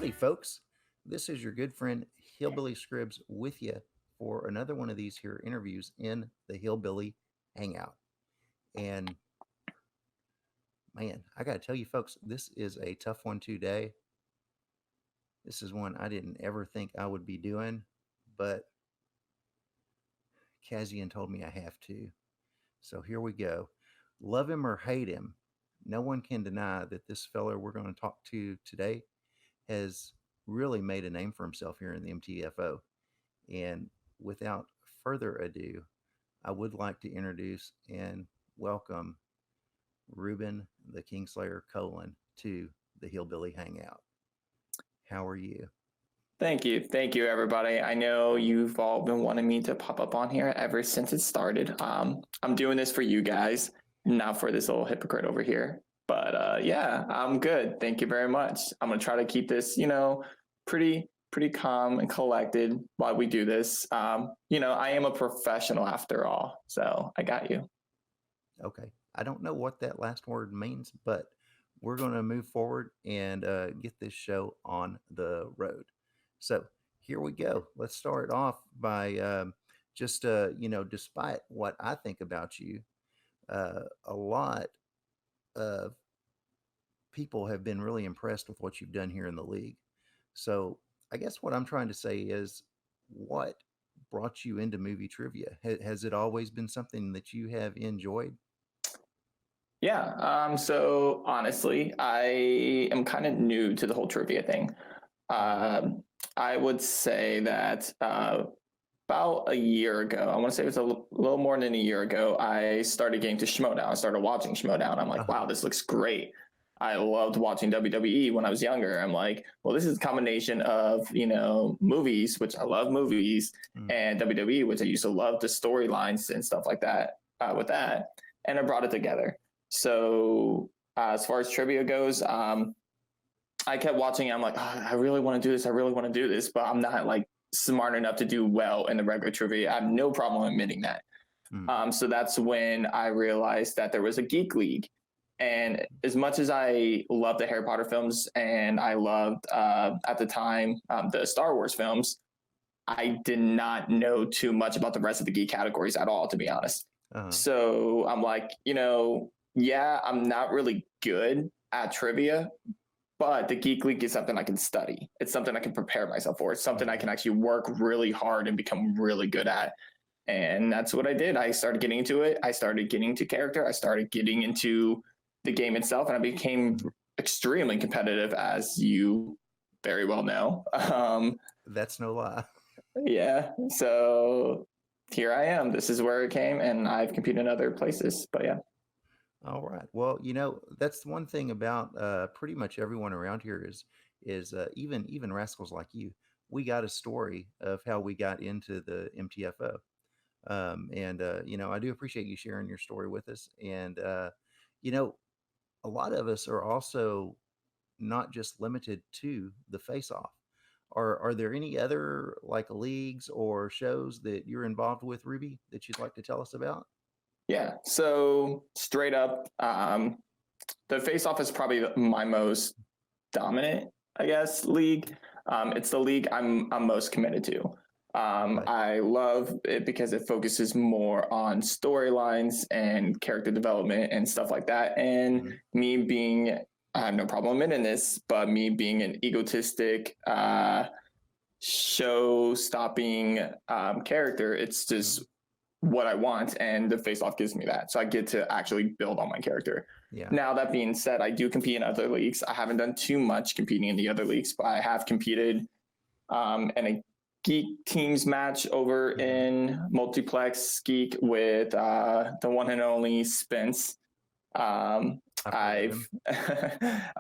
Howdy, folks. This is your good friend Hillbilly Scribbs with you for another one of these here interviews in the Hillbilly Hangout. And man, I got to tell you, folks, this is a tough one today. This is one I didn't ever think I would be doing, but Kazian told me I have to. So here we go. Love him or hate him, no one can deny that this fella we're going to talk to today has really made a name for himself here in the MTFO. And without further ado, I would like to introduce and welcome Ruben, the Kingslayer to the Hillbilly Hangout. How are you? Thank you. Thank you, everybody. I know you've all been wanting me to pop up on here ever since it started. I'm doing this for you guys, not for this little hypocrite over here. But yeah, I'm good. Thank you very much. I'm going to try to keep this, pretty calm and collected while we do this. I am a professional after all, so I got you. Okay. I don't know what that last word means, but we're going to move forward and get this show on the road. So here we go. Let's start off by despite what I think about you, a lot of people have been really impressed with what you've done here in the league. So I guess what I'm trying to say is, what brought you into movie trivia? Has it always been something that you have enjoyed? Yeah. So honestly, I am kind of new to the whole trivia thing. I would say that about a year ago, I want to say it was a little more than a year ago, I started getting to Schmoedown. I started watching Schmoedown. I'm like, wow, this looks great. I loved watching WWE when I was younger. I'm like, well, this is a combination of, movies, which I love movies, and WWE, which I used to love the storylines and stuff like that with that. And I brought it together. So as far as trivia goes, I kept watching. I'm like, I really want to do this. I really want to do this, but I'm not like smart enough to do well in the regular trivia. I have no problem admitting that. So that's when I realized that there was a geek league. And as much as I loved the Harry Potter films and I loved at the time the Star Wars films, I did not know too much about the rest of the geek categories at all, to be honest. So I'm like, yeah, I'm not really good at trivia, but the Geek League is something I can study. It's something I can prepare myself for. It's something I can actually work really hard and become really good at. And that's what I did. I started getting into it. I started getting into character. I started getting into the game itself, and I became extremely competitive, as you very well know. That's no lie. Yeah. So here I am. This is where it came, and I've competed in other places, but yeah. All right. Well, that's one thing about pretty much everyone around here is even rascals like you. We got a story of how we got into the MTFO. I do appreciate you sharing your story with us. And, a lot of us are also not just limited to the face-off. Are there any other like leagues or shows that you're involved with, Ruby, that you'd like to tell us about? Yeah. So straight up, the face-off is probably my most dominant, I guess, league. It's the league I'm most committed to. I love it because it focuses more on storylines and character development and stuff like that. And me being, I have no problem admitting this, but me being an egotistic, show-stopping character, it's just what I want, and the face-off gives me that. So I get to actually build on my character. Yeah. Now, that being said, I do compete in other leagues. I haven't done too much competing in the other leagues, but I have competed in a Geek Teams match over in Multiplex Geek with the one and only Spence. I'm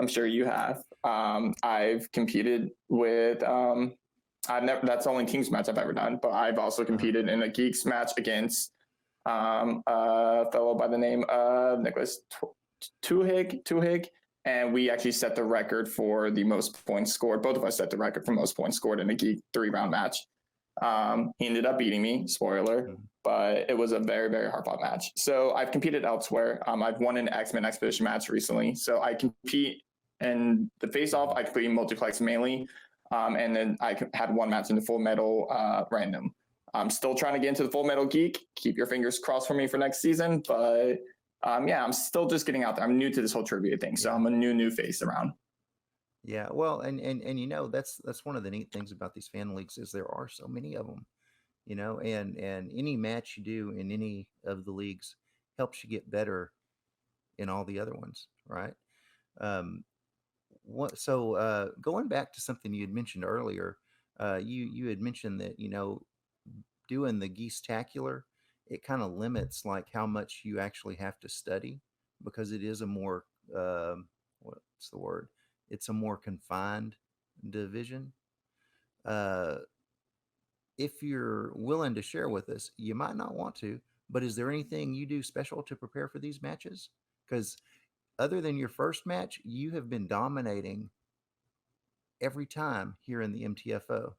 sure you have. I've competed with that's the only Teams match I've ever done, but I've also competed in a Geeks match against a fellow by the name of Nicholas Tuhig, and we actually set the record for the most points scored. Both of us set the record for most points scored in a Geek 3-round match. He ended up beating me, spoiler, but it was a very, very hard-fought match. So I've competed elsewhere. I've won an X-Men Expedition match recently, so I compete And the face-off, I completely multiplex mainly. And then I had one match in the Full Metal random. I'm still trying to get into the Full Metal Geek. Keep your fingers crossed for me for next season. But yeah, I'm still just getting out there. I'm new to this whole trivia thing, so I'm a new face around. Yeah, well, and you know, that's one of the neat things about these fan leagues is there are so many of them, you know, and any match you do in any of the leagues helps you get better in all the other ones, right? Um, going back to something you had mentioned earlier, you had mentioned that, you know, doing the geese-tacular, it kind of limits like how much you actually have to study because it is a more what's the word? It's a more confined division. Uh, if you're willing to share with us, you might not want to, but is there anything you do special to prepare for these matches? Because other than your first match, you have been dominating every time here in the MTFO.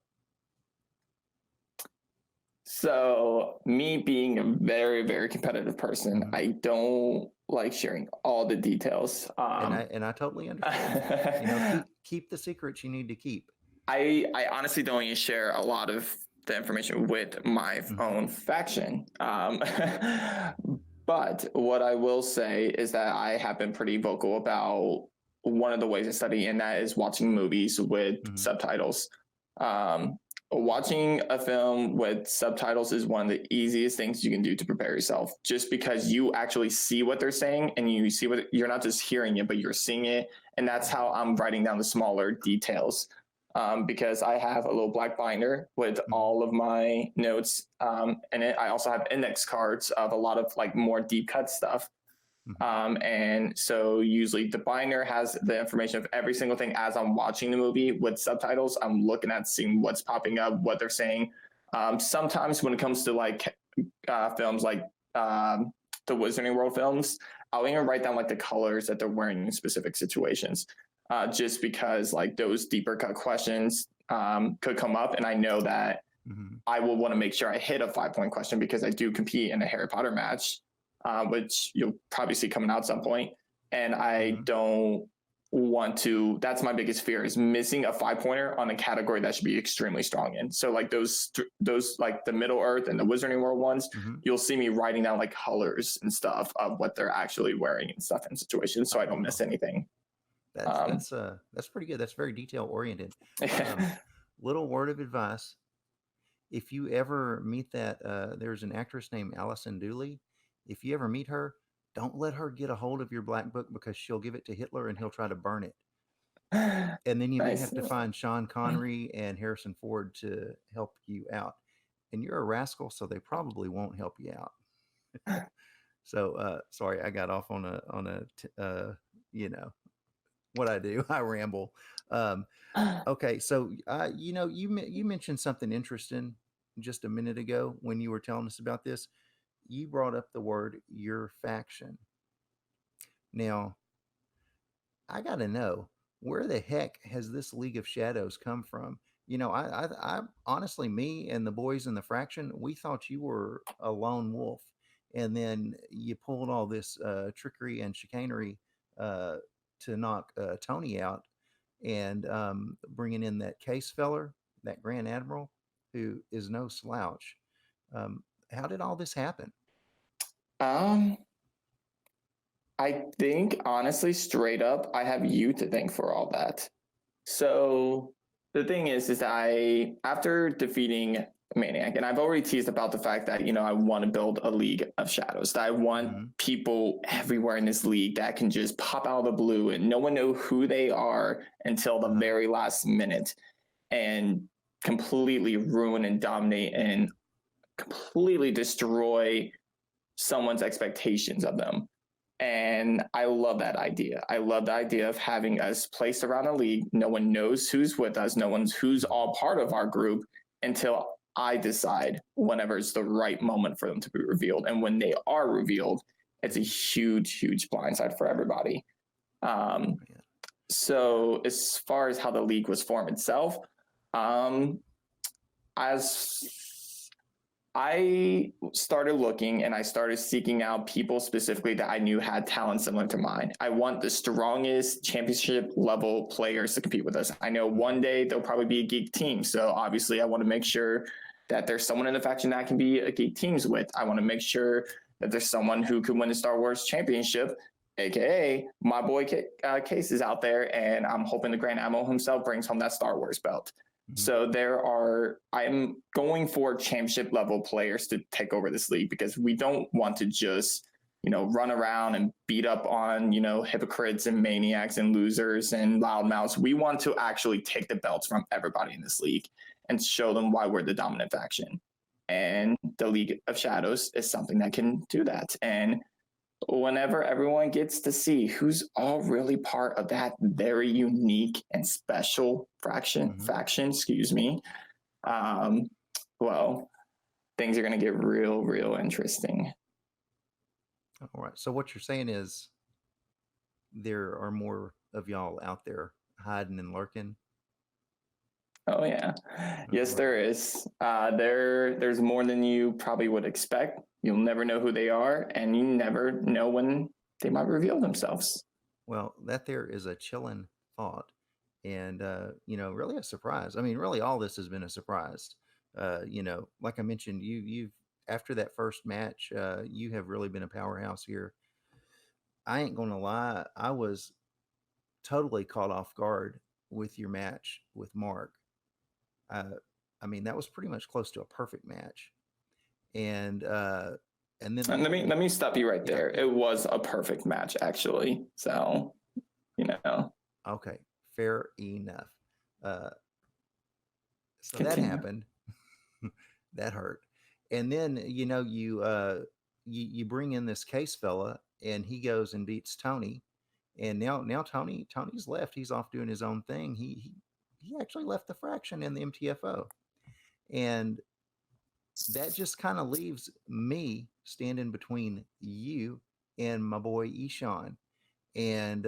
So, me being a very, very competitive person, I don't like sharing all the details. And I totally understand. You know, keep the secrets you need to keep. I honestly don't even share a lot of the information with my own faction. But what I will say is that I have been pretty vocal about one of the ways I study, and that is watching movies with subtitles. Watching a film with subtitles is one of the easiest things you can do to prepare yourself, just because you actually see what they're saying and you see what you're not just hearing it, but you're seeing it. And that's how I'm writing down the smaller details. Because I have a little black binder with all of my notes. And I also have index cards of a lot of like more deep cut stuff. And so usually the binder has the information of every single thing as I'm watching the movie with subtitles. I'm looking at seeing what's popping up, what they're saying. Sometimes when it comes to like films like the Wizarding World films, I'll even write down like the colors that they're wearing in specific situations. Just because like those deeper cut questions could come up, and I know that I will want to make sure I hit a 5-point question because I do compete in a Harry Potter match, which you'll probably see coming out at some point. And I don't want to, that's my biggest fear, is missing a 5-pointer on a category that should be extremely strong in. So like those like the Middle Earth and the Wizarding World ones, you'll see me writing down like colors and stuff of what they're actually wearing and stuff in situations, so I don't miss anything. That's pretty good. That's very detail oriented. Little word of advice: if you ever meet that, there's an actress named Alison Dooley. If you ever meet her, don't let her get a hold of your black book because she'll give it to Hitler and he'll try to burn it. And then you may have to find Sean Connery and Harrison Ford to help you out. And you're a rascal, so they probably won't help you out. So sorry, I got off on a you know what I do. I ramble. Okay, so you know, you mentioned something interesting just a minute ago when you were telling us about this. You brought up the word your faction. Now, I got to know, where the heck has this League of Shadows come from? You know, I honestly, me and the boys in the fraction, we thought you were a lone wolf, and then you pulled all this trickery and chicanery to knock Tony out, and bringing in that case feller, that Grand Admiral, who is no slouch. How did all this happen? I think honestly, straight up, I have you to thank for all that. So the thing is after defeating Maniac, and I've already teased about the fact that, you know, I want to build a League of Shadows, that I want people everywhere in this league that can just pop out of the blue and no one know who they are until the very last minute and completely ruin and dominate and completely destroy someone's expectations of them. And I love that idea. I love the idea of having us placed around a league. No one knows who's with us. No one's who's all part of our group until I decide whenever it's the right moment for them to be revealed. And when they are revealed, it's a huge, huge blindside for everybody. So as far as how the league was formed itself, as I started looking and I started seeking out people specifically that I knew had talent similar to mine. I want the strongest championship level players to compete with us. I know one day there'll probably be a geek team. So obviously I want to make sure that there's someone in the faction that I can be a geek teams with. I want to make sure that there's someone who could win the Star Wars championship, aka my boy Case is out there, and I'm hoping the Grand Admiral himself brings home that Star Wars belt. So I'm going for championship level players to take over this league, because we don't want to just, run around and beat up on, hypocrites and maniacs and losers and loudmouths. We want to actually take the belts from everybody in this league and show them why we're the dominant faction. And the League of Shadows is something that can do that. And whenever everyone gets to see who's all really part of that very unique and special faction, well, things are going to get real interesting. All right. So what you're saying is there are more of y'all out there hiding and lurking? Oh, yeah. Yes, there is. There's more than you probably would expect. You'll never know who they are, and you never know when they might reveal themselves. Well, that there is a chilling thought, and really a surprise. I mean, really, all this has been a surprise. Like I mentioned, you've after that first match, you have really been a powerhouse here. I ain't gonna lie, I was totally caught off guard with your match with Mark. I mean, that was pretty much close to a perfect match. And then let me stop you right there. It was a perfect match, actually. So, Okay, fair enough. So Continue. that happened. That hurt. And then you bring in this Case fella, and he goes and beats Tony. And now Tony's left. He's off doing his own thing. He actually left the faction in the MTFO. And that just kind of leaves me standing between you and my boy Ishan. And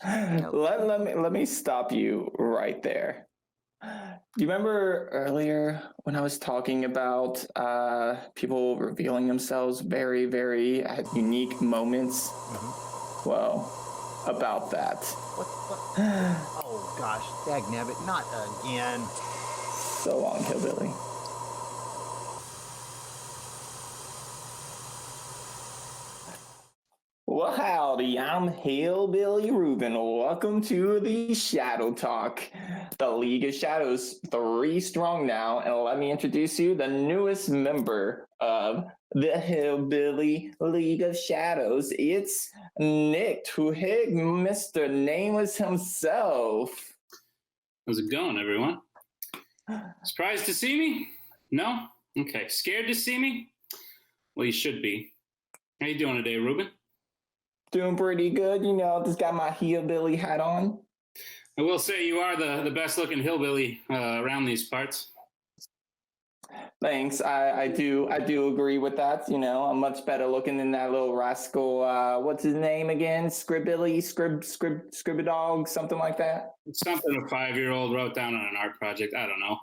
let me stop you right there. Do you remember earlier when I was talking about people revealing themselves very, very at unique moments? Mm-hmm. Well, about that. What? Oh gosh, dagnabbit, not again. So long, Hillbilly. Well, howdy, I'm Hillbilly Ruben. Welcome to the Shadow Talk, the League of Shadows, 3 strong now. And let me introduce you the newest member of the Hillbilly League of Shadows. It's Nick, Mr. Nameless himself. How's it going, everyone? Surprised to see me? No? Okay. Scared to see me? Well, you should be. How you doing today, Ruben? Doing pretty good. Just got my hillbilly hat on. I will say you are the best looking hillbilly around these parts. Thanks. I do agree with that. I'm much better looking than that little rascal. What's his name again? Scribbidog, something like that. It's something a 5-year-old wrote down on an art project. I don't know.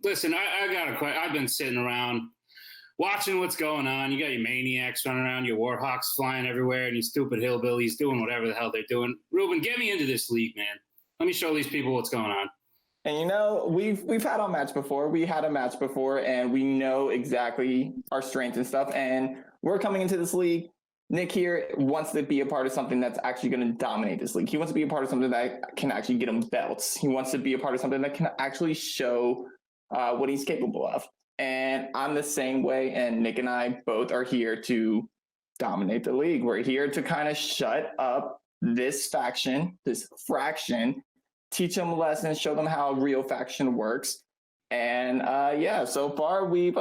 Listen, I got a question. I've been sitting around watching what's going on. You got your maniacs running around, your warhawks flying everywhere, and you stupid hillbillies doing whatever the hell they're doing. Ruben, get me into this league, man. Let me show these people what's going on. And we've had our match before. We had a match before, and we know exactly our strengths and stuff. And we're coming into this league. Nick here wants to be a part of something that's actually going to dominate this league. He wants to be a part of something that can actually get him belts. He wants to be a part of something that can actually show what he's capable of. And I'm the same way, and Nick and I both are here to dominate the league. We're here to kind of shut up this faction, this fraction, teach them lessons, show them how a real faction works. And so far we've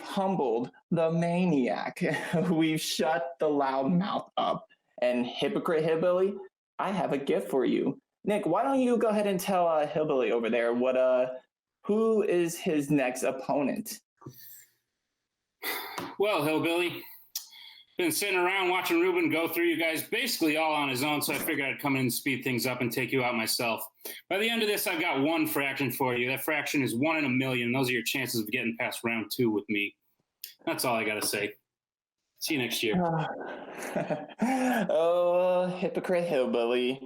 humbled the maniac. We've shut the loudmouth up. And hypocrite hillbilly, I have a gift for you. Nick, why don't you go ahead and tell hillbilly over there who is his next opponent? Well, hillbilly, been sitting around watching Ruben go through you guys basically all on his own, so I figured I'd come in and speed things up and take you out myself. By the end of this, I've got one fraction for you. That fraction is 1 in a million. Those are your chances of getting past round 2 with me. That's all I got to say. See you next year. Oh, hypocrite hillbilly.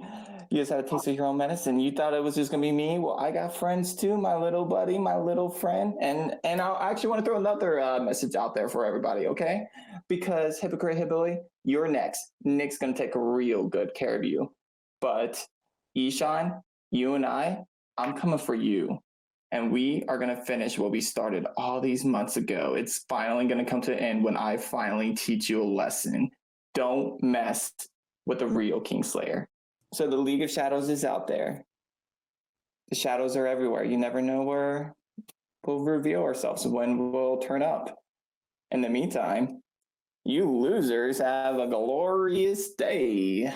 You just had a taste of your own medicine. You thought it was just going to be me? Well, I got friends too, my little buddy, my little friend. And I actually want to throw another message out there for everybody, okay? Because hypocrite hillbilly, you're next. Nick's going to take real good care of you. But Ishan, you and I'm coming for you. And we are going to finish what we started all these months ago. It's finally going to come to an end when I finally teach you a lesson. Don't mess with the real Kingslayer. So the League of Shadows is out there. The shadows are everywhere. You never know where we'll reveal ourselves, when we'll turn up. In the meantime, you losers have a glorious day.